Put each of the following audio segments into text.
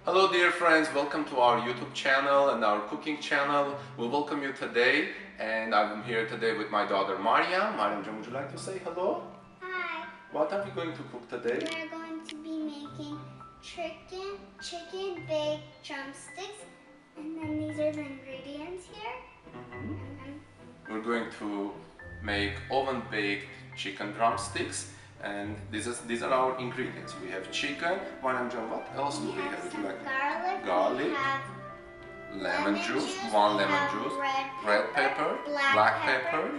Hello dear friends, welcome to our YouTube channel and our cooking channel. We welcome you today, and I'm here today with my daughter Maria. Maria, would you like to say hello? Hi. What are we going to cook today? We're going to be making chicken baked drumsticks, and then these are the ingredients here. We're going to make oven baked chicken drumsticks, and these are our ingredients. We have chicken. Maria, what else do we have? Would you some like garlic. We have lemon juice, one lemon juice, red pepper, black pepper,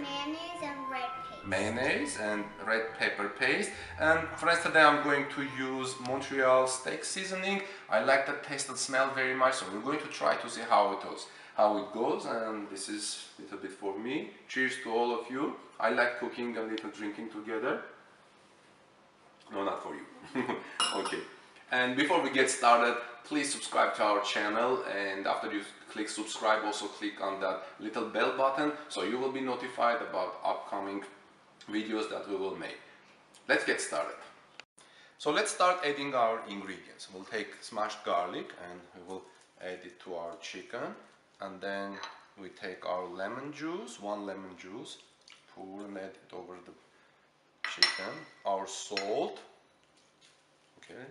mayonnaise and red pepper paste. And friends, today I'm going to use Montreal Steak Seasoning. I like the taste and smell very much, so we're going to try to see how it goes. And this is a little bit for me. Cheers to all of you. I like cooking and little drinking together. No, not for you. Okay. And before we get started, please subscribe to our channel, and after you click subscribe, also click on that little bell button so you will be notified about upcoming videos that we will make. Let's get started. So let's start adding our ingredients. We'll take smashed garlic and we will add it to our chicken, and then we take our lemon juice, one lemon juice, pour and add it over the chicken, our salt, okay,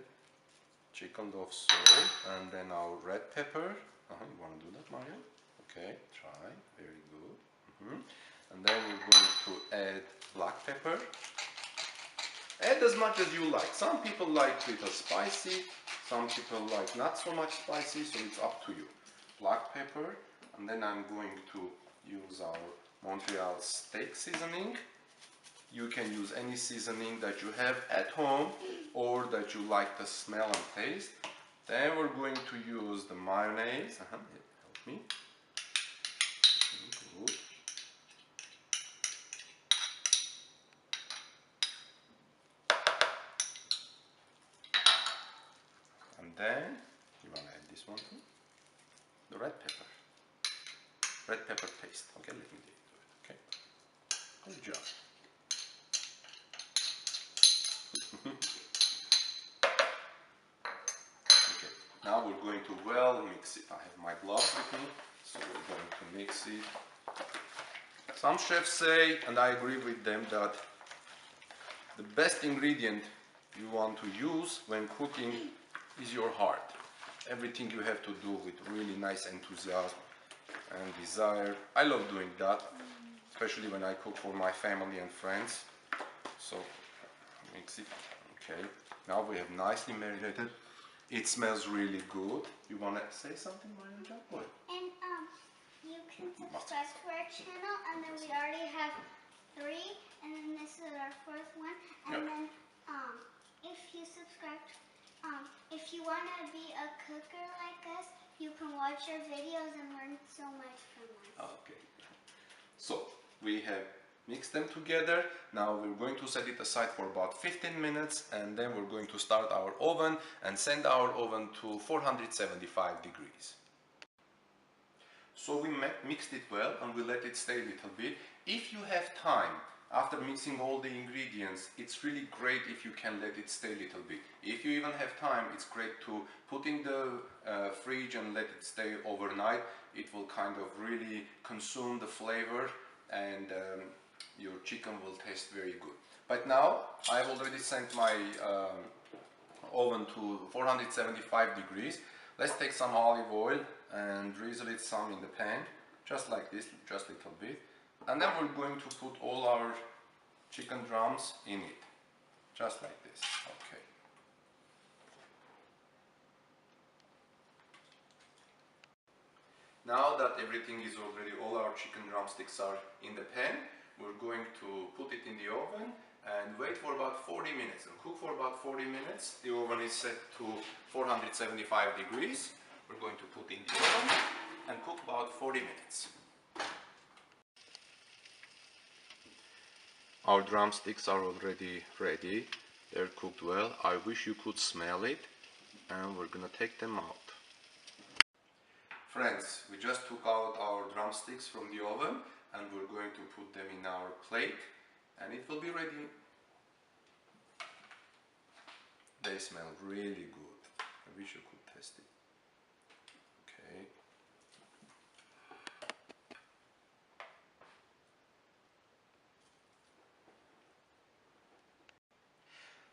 chicken of salt, and then our red pepper. You want to do that, Maria? Okay, try, very good. And then we're going to add black pepper. Add as much as you like. Some people like little spicy, some people like not so much spicy, so it's up to you. Black pepper, and then I'm going to use our Montreal Steak Seasoning. You can use any seasoning that you have at home or that you like the smell and taste. Then we're going to use the mayonnaise. Help me. Good. And then you want to add this one too, the red pepper paste. Okay, let me do it. Okay, good job. Okay, now we're going to well mix it. I have my gloves with me, so we're going to mix it. Some chefs say, and I agree with them, that the best ingredient you want to use when cooking is your heart. Everything you have to do with really nice enthusiasm and desire. I love doing that, especially when I cook for my family and friends. So mix it. Okay, now we have nicely marinated. It smells really good. You want to say something, Maria? What? And you can subscribe to our channel, and then we already have 3, and then this is our 4th one. And then if you subscribe, if you want to be a cooker like us, you can watch our videos and learn so much from us. Okay. So we have mix them together. Now we're going to set it aside for about 15 minutes, and then we're going to start our oven and send our oven to 475 degrees. So we mixed it well and we let it stay a little bit. If you have time, after mixing all the ingredients, it's really great if you can let it stay a little bit. If you even have time, it's great to put in the fridge and let it stay overnight. It will kind of really consume the flavor, and your chicken will taste very good. But now I've already sent my oven to 475 degrees. Let's take some olive oil and drizzle it some in the pan, just like this, just a little bit. And then we're going to put all our chicken drums in it, just like this. Okay. Now that everything is already, all our chicken drumsticks are in the pan, we're going to put it in the oven and wait for about 40 minutes and cook for about 40 minutes. The oven is set to 475 degrees. We're going to put in the oven and cook about 40 minutes. Our drumsticks are already ready. They're cooked well. I wish you could smell it, and we're gonna take them out. Friends, we just took out our drumsticks from the oven and we're going to put them in our plate, and it will be ready. They smell really good. I wish you could test it.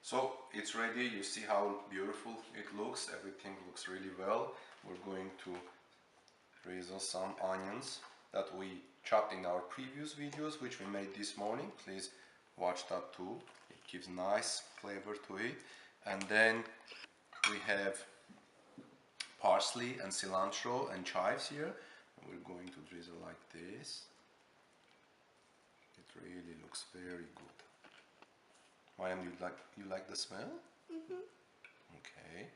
So it's ready. You see how beautiful it looks. Everything looks really well. We're going to drizzle some onions that we chopped in our previous videos, which we made this morning. Please watch that too. It gives nice flavor to it. And then we have parsley and cilantro and chives here. We're going to drizzle like this. It really looks very good. Mayam, you like the smell? Mm-hmm. Okay.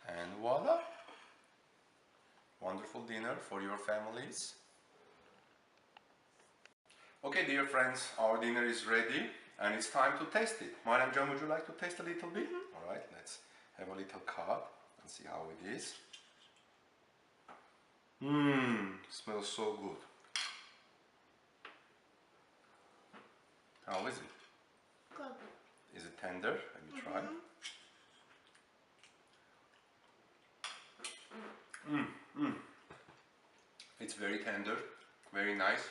And voila! Wonderful dinner for your families. Okay, dear friends, our dinner is ready and it's time to taste it. Mariam Can, would you like to taste a little bit? Mm-hmm. Alright, let's have a little cut and see how it is. Smells so good. How is it? Good. Is it tender? Let me try. It's very tender, very nice,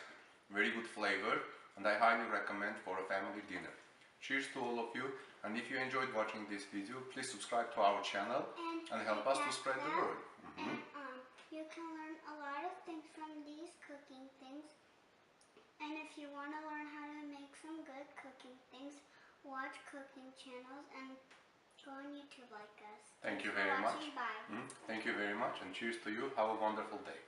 very good flavor, and I highly recommend for a family dinner. Cheers to all of you, and if you enjoyed watching this video, please subscribe to our channel and help us to spread the word. And you can learn a lot of things from these cooking things. And if you want to learn how to make some good cooking things, watch cooking channels and go on YouTube like us. Thank you very much. Bye. Thank you very much, and cheers to you. Have a wonderful day.